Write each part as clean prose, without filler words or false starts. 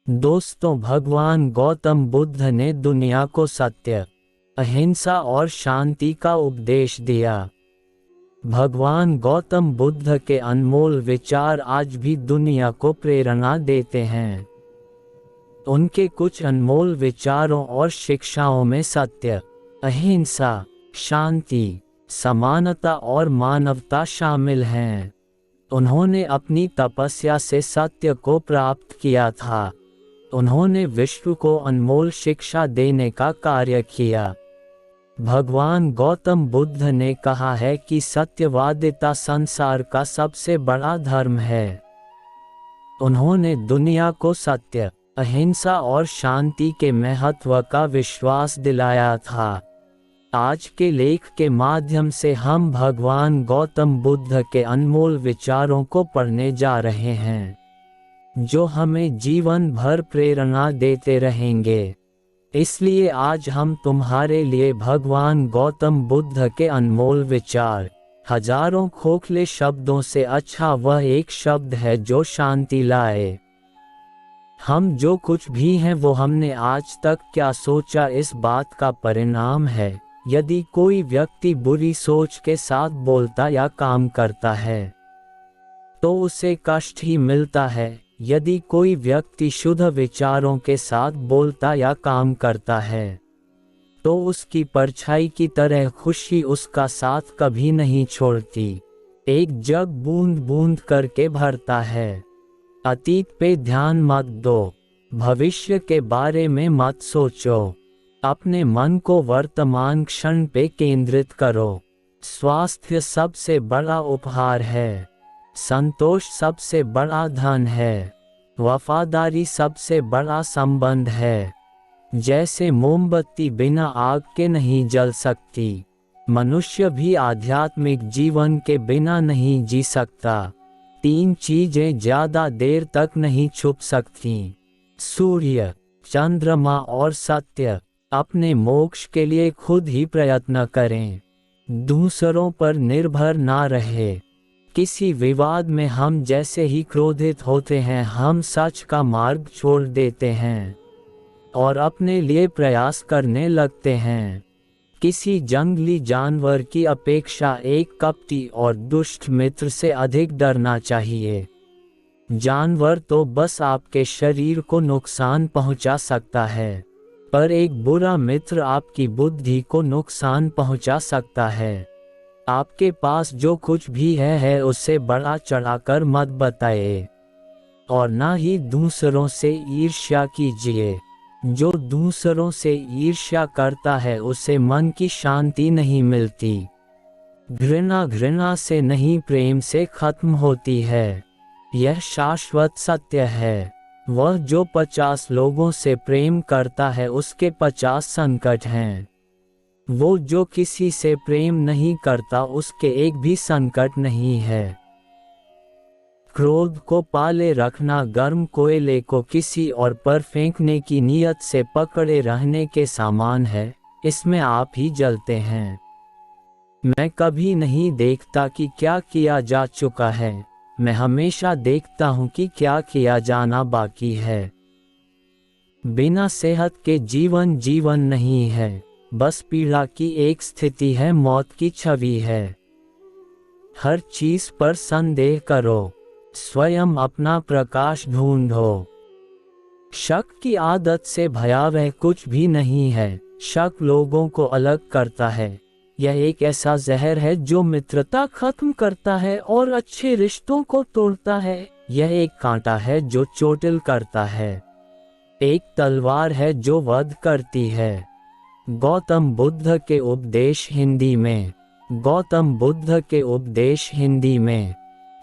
दोस्तों, भगवान गौतम बुद्ध ने दुनिया को सत्य, अहिंसा और शांति का उपदेश दिया। भगवान गौतम बुद्ध के अनमोल विचार आज भी दुनिया को प्रेरणा देते हैं। उनके कुछ अनमोल विचारों और शिक्षाओं में सत्य, अहिंसा, शांति, समानता और मानवता शामिल हैं। उन्होंने अपनी तपस्या से सत्य को प्राप्त किया था। उन्होंने विश्व को अनमोल शिक्षा देने का कार्य किया। भगवान गौतम बुद्ध ने कहा है कि सत्यवादिता संसार का सबसे बड़ा धर्म है। उन्होंने दुनिया को सत्य, अहिंसा और शांति के महत्व का विश्वास दिलाया था। आज के लेख के माध्यम से हम भगवान गौतम बुद्ध के अनमोल विचारों को पढ़ने जा रहे हैं, जो हमें जीवन भर प्रेरणा देते रहेंगे। इसलिए आज हम तुम्हारे लिए भगवान गौतम बुद्ध के अनमोल विचार, हजारों खोखले शब्दों से अच्छा वह एक शब्द है जो शांति लाए। हम जो कुछ भी हैं वो हमने आज तक क्या सोचा इस बात का परिणाम है। यदि कोई व्यक्ति बुरी सोच के साथ बोलता या काम करता है तो उसे कष्ट ही मिलता है। यदि कोई व्यक्ति शुद्ध विचारों के साथ बोलता या काम करता है तो उसकी परछाई की तरह खुशी उसका साथ कभी नहीं छोड़ती। एक जग बूंद बूंद करके भरता है। अतीत पे ध्यान मत दो, भविष्य के बारे में मत सोचो। अपने मन को वर्तमान क्षण पे केंद्रित करो। स्वास्थ्य सबसे बड़ा उपहार है। संतोष सबसे बड़ा धन है। वफादारी सबसे बड़ा संबंध है। जैसे मोमबत्ती बिना आग के नहीं जल सकती, मनुष्य भी आध्यात्मिक जीवन के बिना नहीं जी सकता। तीन चीजें ज्यादा देर तक नहीं छुप सकती: सूर्य, चंद्रमा और सत्य। अपने मोक्ष के लिए खुद ही प्रयत्न करें, दूसरों पर निर्भर ना रहे। किसी विवाद में हम जैसे ही क्रोधित होते हैं हम सच का मार्ग छोड़ देते हैं और अपने लिए प्रयास करने लगते हैं। किसी जंगली जानवर की अपेक्षा एक कपटी और दुष्ट मित्र से अधिक डरना चाहिए। जानवर तो बस आपके शरीर को नुकसान पहुंचा सकता है, पर एक बुरा मित्र आपकी बुद्धि को नुकसान पहुंचा सकता है। आपके पास जो कुछ भी है उससे बड़ा चढ़ाकर मत बताइए और ना ही दूसरों से ईर्ष्या कीजिए। जो दूसरों से ईर्ष्या करता है उसे मन की शांति नहीं मिलती। घृणा घृणा से नहीं प्रेम से खत्म होती है। यह शाश्वत सत्य है। वह जो 50 लोगों से प्रेम करता है उसके 50 संकट हैं। वो जो किसी से प्रेम नहीं करता उसके एक भी संकट नहीं है। क्रोध को पाले रखना गर्म कोयले को किसी और पर फेंकने की नीयत से पकड़े रहने के समान है। इसमें आप ही जलते हैं। मैं कभी नहीं देखता कि क्या किया जा चुका है, मैं हमेशा देखता हूँ कि क्या किया जाना बाकी है। बिना सेहत के जीवन जीवन नहीं है, बस पीड़ा की एक स्थिति है, मौत की छवि है। हर चीज पर संदेह करो, स्वयं अपना प्रकाश ढूंढो। शक की आदत से भयावह कुछ भी नहीं है। शक लोगों को अलग करता है। यह एक ऐसा जहर है जो मित्रता खत्म करता है और अच्छे रिश्तों को तोड़ता है। यह एक कांटा है जो चोटिल करता है। एक तलवार है जो वध करती है। गौतम बुद्ध के उपदेश हिंदी में। गौतम बुद्ध के उपदेश हिंदी में।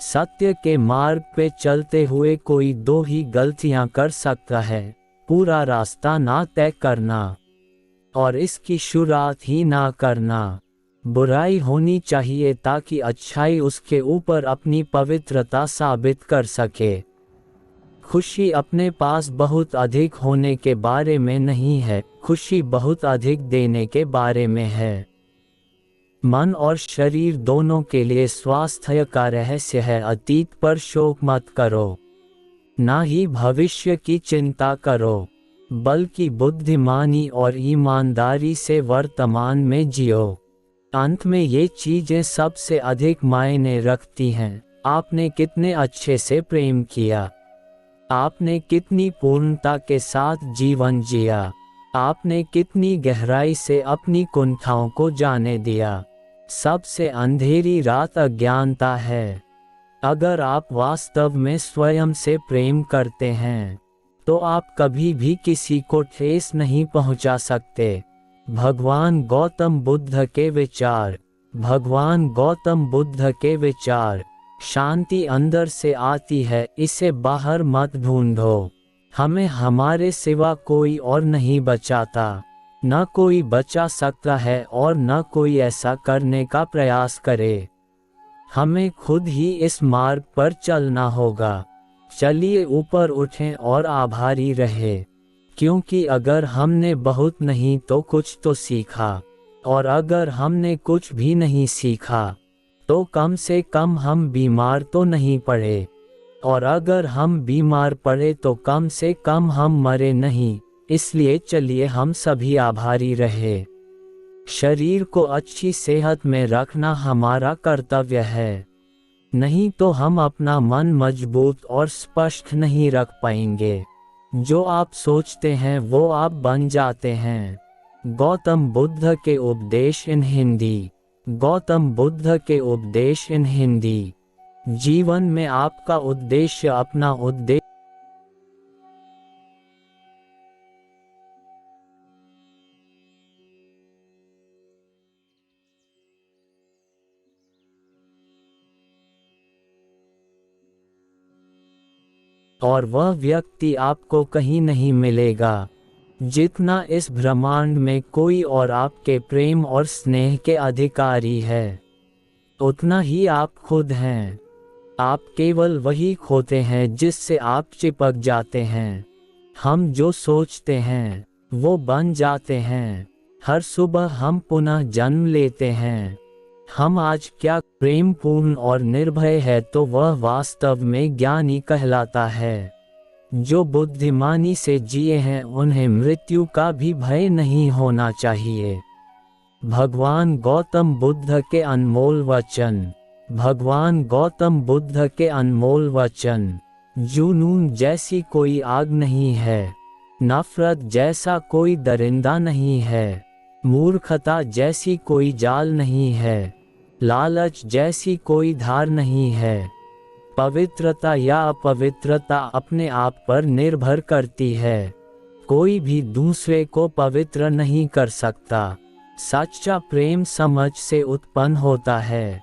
सत्य के मार्ग पे चलते हुए कोई दो ही गलतियां कर सकता है: पूरा रास्ता ना तय करना और इसकी शुरुआत ही ना करना। बुराई होनी चाहिए ताकि अच्छाई उसके ऊपर अपनी पवित्रता साबित कर सके। खुशी अपने पास बहुत अधिक होने के बारे में नहीं है, खुशी बहुत अधिक देने के बारे में है। मन और शरीर दोनों के लिए स्वास्थ्य का रहस्य है। अतीत पर शोक मत करो, ना ही भविष्य की चिंता करो, बल्कि बुद्धिमानी और ईमानदारी से वर्तमान में जियो। अंत में ये चीजें सबसे अधिक मायने रखती हैं। आपने कितने अच्छे से प्रेम किया, आपने कितनी पूर्णता के साथ जीवन जिया, आपने कितनी गहराई से अपनी कुंठाओं को जाने दिया। सबसे अंधेरी रात अज्ञानता है। अगर आप वास्तव में स्वयं से प्रेम करते हैं तो आप कभी भी किसी को ठेस नहीं पहुंचा सकते। भगवान गौतम बुद्ध के विचार। भगवान गौतम बुद्ध के विचार। शांति अंदर से आती है, इसे बाहर मत ढूंढो। हमें हमारे सिवा कोई और नहीं बचाता, न कोई बचा सकता है और न कोई ऐसा करने का प्रयास करे। हमें खुद ही इस मार्ग पर चलना होगा। चलिए ऊपर उठें और आभारी रहे, क्योंकि अगर हमने बहुत नहीं तो कुछ तो सीखा, और अगर हमने कुछ भी नहीं सीखा तो कम से कम हम बीमार तो नहीं पड़े, और अगर हम बीमार पड़े तो कम से कम हम मरे नहीं। इसलिए चलिए हम सभी आभारी रहे। शरीर को अच्छी सेहत में रखना हमारा कर्तव्य है, नहीं तो हम अपना मन मजबूत और स्पष्ट नहीं रख पाएंगे। जो आप सोचते हैं वो आप बन जाते हैं। गौतम बुद्ध के उपदेश इन हिंदी। गौतम बुद्ध के उपदेश इन हिंदी। जीवन में आपका उद्देश्य अपना उद्देश्य और वह व्यक्ति आपको कहीं नहीं मिलेगा। जितना इस ब्रह्मांड में कोई और आपके प्रेम और स्नेह के अधिकारी है, उतना ही आप खुद हैं। आप केवल वही खोते हैं जिससे आप चिपक जाते हैं। हम जो सोचते हैं वो बन जाते हैं। हर सुबह हम पुनः जन्म लेते हैं। हम आज क्या प्रेमपूर्ण और निर्भय है तो वह वास्तव में ज्ञानी कहलाता है। जो बुद्धिमानी से जिए हैं उन्हें मृत्यु का भी भय नहीं होना चाहिए। भगवान गौतम बुद्ध के अनमोल वचन। भगवान गौतम बुद्ध के अनमोल वचन। जुनून जैसी कोई आग नहीं है, नफरत जैसा कोई दरिंदा नहीं है, मूर्खता जैसी कोई जाल नहीं है, लालच जैसी कोई धार नहीं है। पवित्रता या अपवित्रता अपने आप पर निर्भर करती है। कोई भी दूसरे को पवित्र नहीं कर सकता। सच्चा प्रेम समझ से उत्पन्न होता है।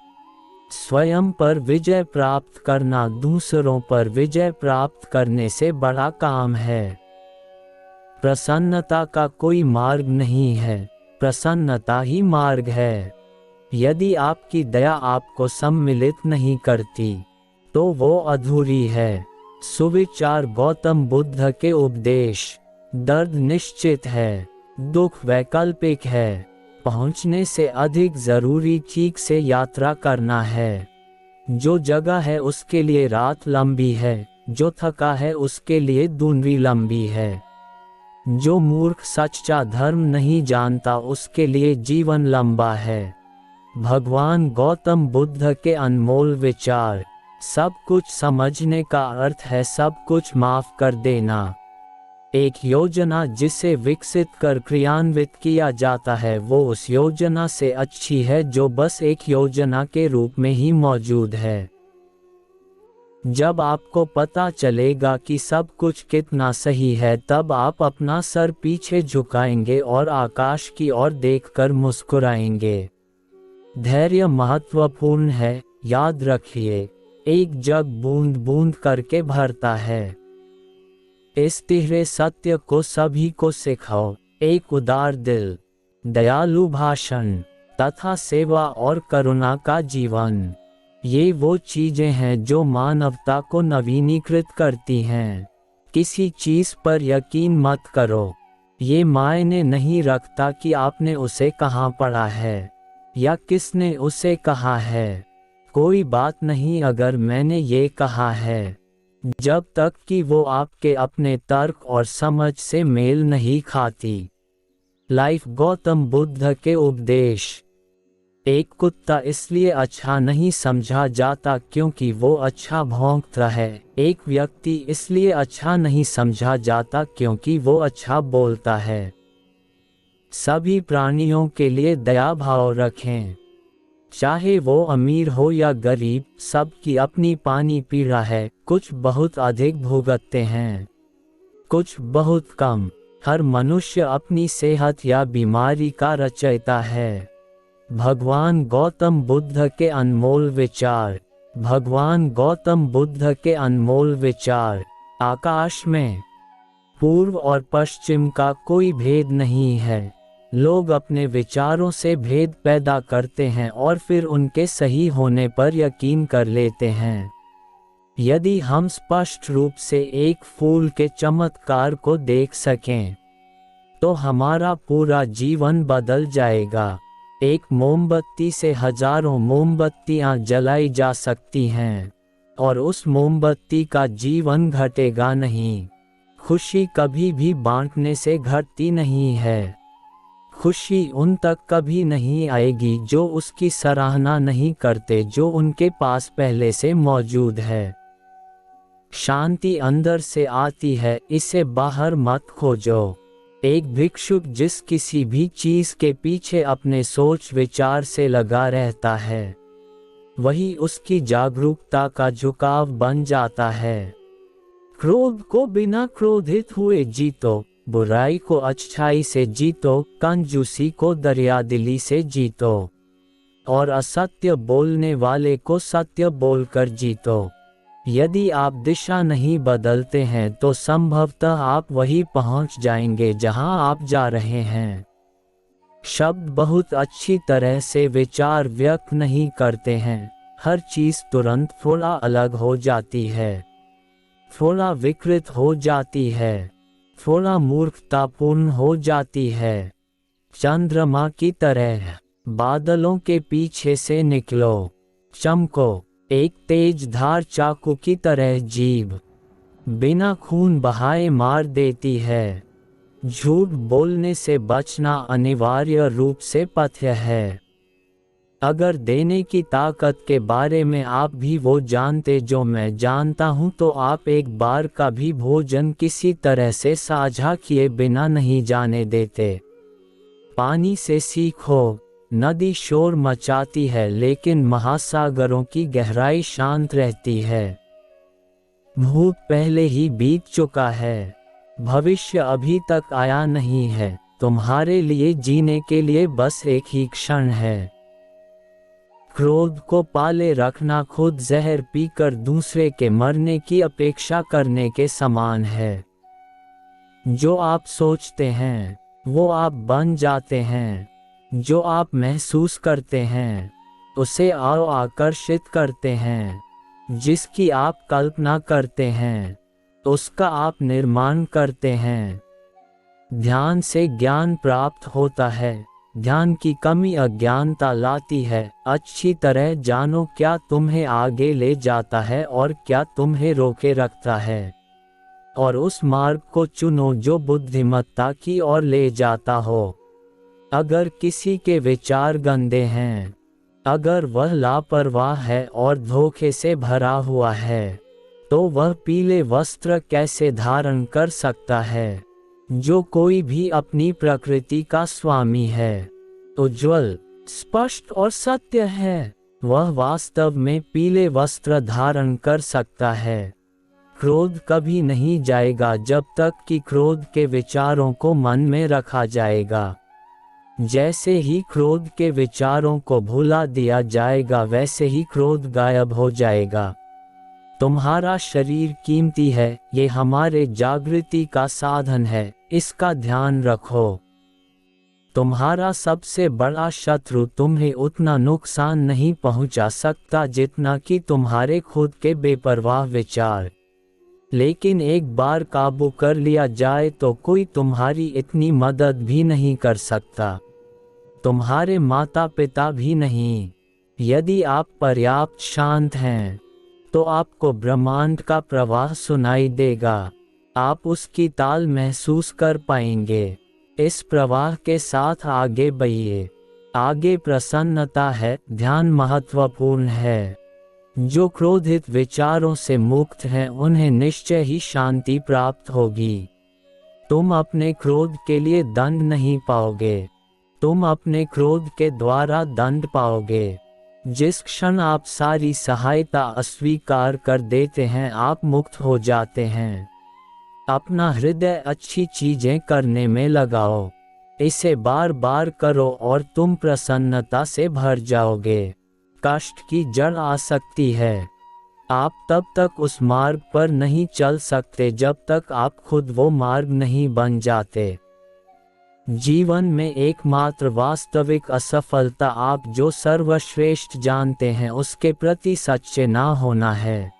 स्वयं पर विजय प्राप्त करना दूसरों पर विजय प्राप्त करने से बड़ा काम है। प्रसन्नता का कोई मार्ग नहीं है, प्रसन्नता ही मार्ग है। यदि आपकी दया आपको सम्मिलित नहीं करती तो वो अधूरी है। सुविचार गौतम बुद्ध के उपदेश। दर्द निश्चित है, दुख वैकल्पिक है। पहुंचने से अधिक जरूरी ठीक से यात्रा करना है। जो जगह है उसके लिए रात लंबी है, जो थका है उसके लिए दूरी लंबी है। जो मूर्ख सच्चा धर्म नहीं जानता उसके लिए जीवन लंबा है। भगवान गौतम बुद्ध के अनमोल विचार। सब कुछ समझने का अर्थ है सब कुछ माफ कर देना। एक योजना जिसे विकसित कर क्रियान्वित किया जाता है वो उस योजना से अच्छी है जो बस एक योजना के रूप में ही मौजूद है। जब आपको पता चलेगा कि सब कुछ कितना सही है तब आप अपना सर पीछे झुकाएंगे और आकाश की ओर देखकर मुस्कुराएंगे। धैर्य महत्वपूर्ण है, याद रखिए, एक जग बूंद बूंद करके भरता है। इस तिहरे सत्य को सभी को सिखाओ। एक उदार दिल, दयालु भाषण तथा सेवा और करुणा का जीवन। ये वो चीजें हैं जो मानवता को नवीनीकृत करती हैं। किसी चीज पर यकीन मत करो। ये मायने नहीं रखता कि आपने उसे कहाँ पढ़ा है या किसने उसे कहा है। कोई बात नहीं अगर मैंने ये कहा है। जब तक कि वो आपके अपने तर्क और समझ से मेल नहीं खाती। लाइफ गौतम बुद्ध के उपदेश। एक कुत्ता इसलिए अच्छा नहीं समझा जाता क्योंकि वो अच्छा भौंकता है। एक व्यक्ति इसलिए अच्छा नहीं समझा जाता क्योंकि वो अच्छा बोलता है। सभी प्राणियों के लिए दया भाव रखें, चाहे वो अमीर हो या गरीब। सबकी अपनी पानी पीड़ा है। कुछ बहुत अधिक भुगतते हैं, कुछ बहुत कम। हर मनुष्य अपनी सेहत या बीमारी का रचयिता है। भगवान गौतम बुद्ध के अनमोल विचार। भगवान गौतम बुद्ध के अनमोल विचार। आकाश में पूर्व और पश्चिम का कोई भेद नहीं है। लोग अपने विचारों से भेद पैदा करते हैं और फिर उनके सही होने पर यकीन कर लेते हैं। यदि हम स्पष्ट रूप से एक फूल के चमत्कार को देख सकें, तो हमारा पूरा जीवन बदल जाएगा। एक मोमबत्ती से हजारों मोमबत्तियां जलाई जा सकती हैं, और उस मोमबत्ती का जीवन घटेगा नहीं। खुशी कभी भी बांटने से घटती नहीं है। खुशी उन तक कभी नहीं आएगी जो उसकी सराहना नहीं करते, जो उनके पास पहले से मौजूद है। शांति अंदर से आती है, इसे बाहर मत खोजो। एक भिक्षुक जिस किसी भी चीज के पीछे अपने सोच विचार से लगा रहता है, वही उसकी जागरूकता का झुकाव बन जाता है। क्रोध को बिना क्रोधित हुए जीतो, बुराई को अच्छाई से जीतो, कंजूसी को दरियादिली से जीतो, और असत्य बोलने वाले को सत्य बोलकर जीतो। यदि आप दिशा नहीं बदलते हैं तो संभवतः आप वहीं पहुंच जाएंगे जहां आप जा रहे हैं। शब्द बहुत अच्छी तरह से विचार व्यक्त नहीं करते हैं। हर चीज तुरंत थोड़ा अलग हो जाती है, थोड़ा विकृत हो जाती है, थोड़ा मूर्खतापूर्ण हो जाती है। चंद्रमा की तरह बादलों के पीछे से निकलो, चमको। एक तेज धार चाकू की तरह जीभ बिना खून बहाए मार देती है। झूठ बोलने से बचना अनिवार्य रूप से पथ्य है। अगर देने की ताकत के बारे में आप भी वो जानते जो मैं जानता हूँ, तो आप एक बार का भी भोजन किसी तरह से साझा किए बिना नहीं जाने देते। पानी से सीखो। नदी शोर मचाती है लेकिन महासागरों की गहराई शांत रहती है। भूत पहले ही बीत चुका है, भविष्य अभी तक आया नहीं है। तुम्हारे लिए जीने के लिए बस एक ही क्षण है। क्रोध को पाले रखना खुद जहर पीकर दूसरे के मरने की अपेक्षा करने के समान है। जो आप सोचते हैं वो आप बन जाते हैं। जो आप महसूस करते हैं उसे आकर्षित करते हैं। जिसकी आप कल्पना करते हैं उसका आप निर्माण करते हैं। ध्यान से ज्ञान प्राप्त होता है। ध्यान की कमी अज्ञानता लाती है। अच्छी तरह जानो क्या तुम्हें आगे ले जाता है और क्या तुम्हें रोके रखता है, और उस मार्ग को चुनो जो बुद्धिमत्ता की ओर ले जाता हो। अगर किसी के विचार गंदे हैं, अगर वह लापरवाह है और धोखे से भरा हुआ है, तो वह पीले वस्त्र कैसे धारण कर सकता है। जो कोई भी अपनी प्रकृति का स्वामी है, उज्ज्वल, स्पष्ट और सत्य है, वह वास्तव में पीले वस्त्र धारण कर सकता है। क्रोध कभी नहीं जाएगा जब तक कि क्रोध के विचारों को मन में रखा जाएगा। जैसे ही क्रोध के विचारों को भुला दिया जाएगा, वैसे ही क्रोध गायब हो जाएगा। तुम्हारा शरीर कीमती है, ये हमारे जागृति का साधन है, इसका ध्यान रखो। तुम्हारा सबसे बड़ा शत्रु तुम्हें उतना नुकसान नहीं पहुंचा सकता जितना कि तुम्हारे खुद के बेपरवाह विचार। लेकिन एक बार काबू कर लिया जाए तो कोई तुम्हारी इतनी मदद भी नहीं कर सकता, तुम्हारे माता पिता भी नहीं। यदि आप पर्याप्त शांत हैं तो आपको ब्रह्मांड का प्रवाह सुनाई देगा। आप उसकी ताल महसूस कर पाएंगे। इस प्रवाह के साथ आगे बढ़िए। आगे प्रसन्नता है, ध्यान महत्वपूर्ण है। जो क्रोधित विचारों से मुक्त हैं उन्हें निश्चय ही शांति प्राप्त होगी। तुम अपने क्रोध के लिए दंड नहीं पाओगे, तुम अपने क्रोध के द्वारा दंड पाओगे। जिस क्षण आप सारी सहायता अस्वीकार कर देते हैं आप मुक्त हो जाते हैं। अपना हृदय अच्छी चीजें करने में लगाओ, इसे बार बार करो और तुम प्रसन्नता से भर जाओगे। कष्ट की जड़ आसक्ति है। आप तब तक उस मार्ग पर नहीं चल सकते जब तक आप खुद वो मार्ग नहीं बन जाते। जीवन में एकमात्र वास्तविक असफलता आप जो सर्वश्रेष्ठ जानते हैं उसके प्रति सच्चे ना होना है।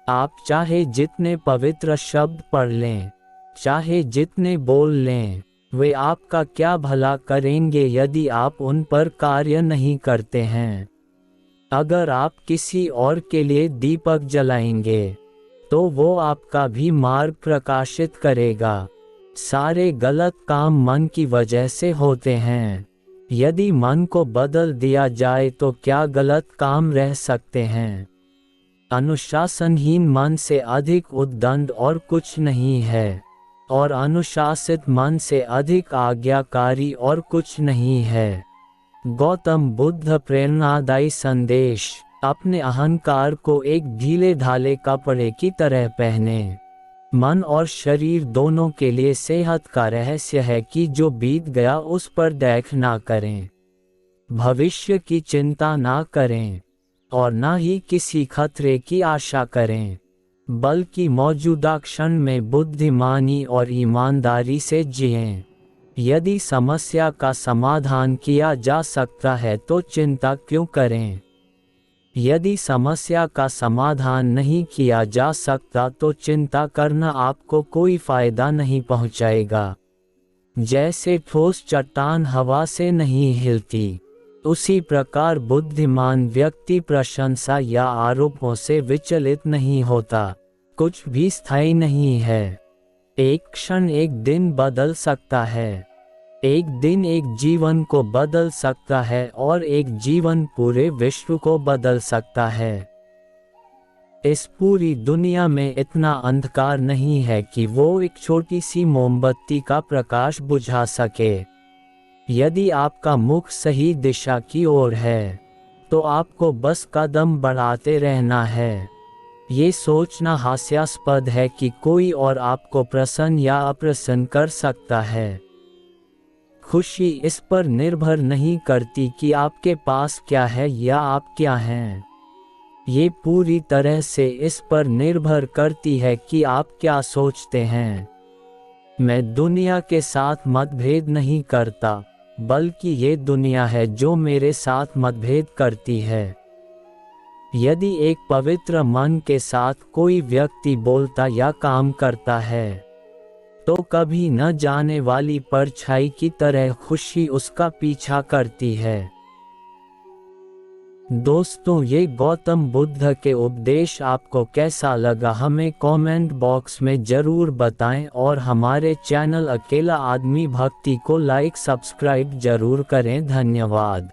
आप चाहे जितने पवित्र शब्द पढ़ लें, चाहे जितने बोल लें, वे आपका क्या भला करेंगे यदि आप उन पर कार्य नहीं करते हैं। अगर आप किसी और के लिए दीपक जलाएंगे तो वो आपका भी मार्ग प्रकाशित करेगा। सारे गलत काम मन की वजह से होते हैं। यदि मन को बदल दिया जाए तो क्या गलत काम रह सकते हैं। अनुशासनहीन मन से अधिक उद्दंड और कुछ नहीं है, और अनुशासित मन से अधिक आज्ञाकारी और कुछ नहीं है। गौतम बुद्ध प्रेरणादायी संदेश। अपने अहंकार को एक ढीले ढाले कपड़े की तरह पहने। मन और शरीर दोनों के लिए सेहत का रहस्य है कि जो बीत गया उस पर देख ना करें, भविष्य की चिंता ना करें और ना ही किसी खतरे की आशा करें, बल्कि मौजूदा क्षण में बुद्धिमानी और ईमानदारी से जिएं। यदि समस्या का समाधान किया जा सकता है तो चिंता क्यों करें। यदि समस्या का समाधान नहीं किया जा सकता तो चिंता करना आपको कोई फायदा नहीं पहुंचाएगा। जैसे ठोस चट्टान हवा से नहीं हिलती, उसी प्रकार बुद्धिमान व्यक्ति प्रशंसा या आरोपों से विचलित नहीं होता। कुछ भी स्थायी नहीं है। एक क्षण एक दिन बदल सकता है, एक दिन एक जीवन को बदल सकता है और एक जीवन पूरे विश्व को बदल सकता है। इस पूरी दुनिया में इतना अंधकार नहीं है कि वो एक छोटी सी मोमबत्ती का प्रकाश बुझा सके। यदि आपका मुख सही दिशा की ओर है तो आपको बस कदम बढ़ाते रहना है। ये सोचना हास्यास्पद है कि कोई और आपको प्रसन्न या अप्रसन्न कर सकता है। खुशी इस पर निर्भर नहीं करती कि आपके पास क्या है या आप क्या हैं। ये पूरी तरह से इस पर निर्भर करती है कि आप क्या सोचते हैं। मैं दुनिया के साथ मतभेद नहीं करता, बल्कि ये दुनिया है जो मेरे साथ मतभेद करती है। यदि एक पवित्र मन के साथ कोई व्यक्ति बोलता या काम करता है तो कभी न जाने वाली परछाई की तरह खुशी उसका पीछा करती है। दोस्तों, ये गौतम बुद्ध के उपदेश आपको कैसा लगा हमें कमेंट बॉक्स में ज़रूर बताएं और हमारे चैनल अकेला आदमी भक्ति को लाइक सब्सक्राइब जरूर करें। धन्यवाद।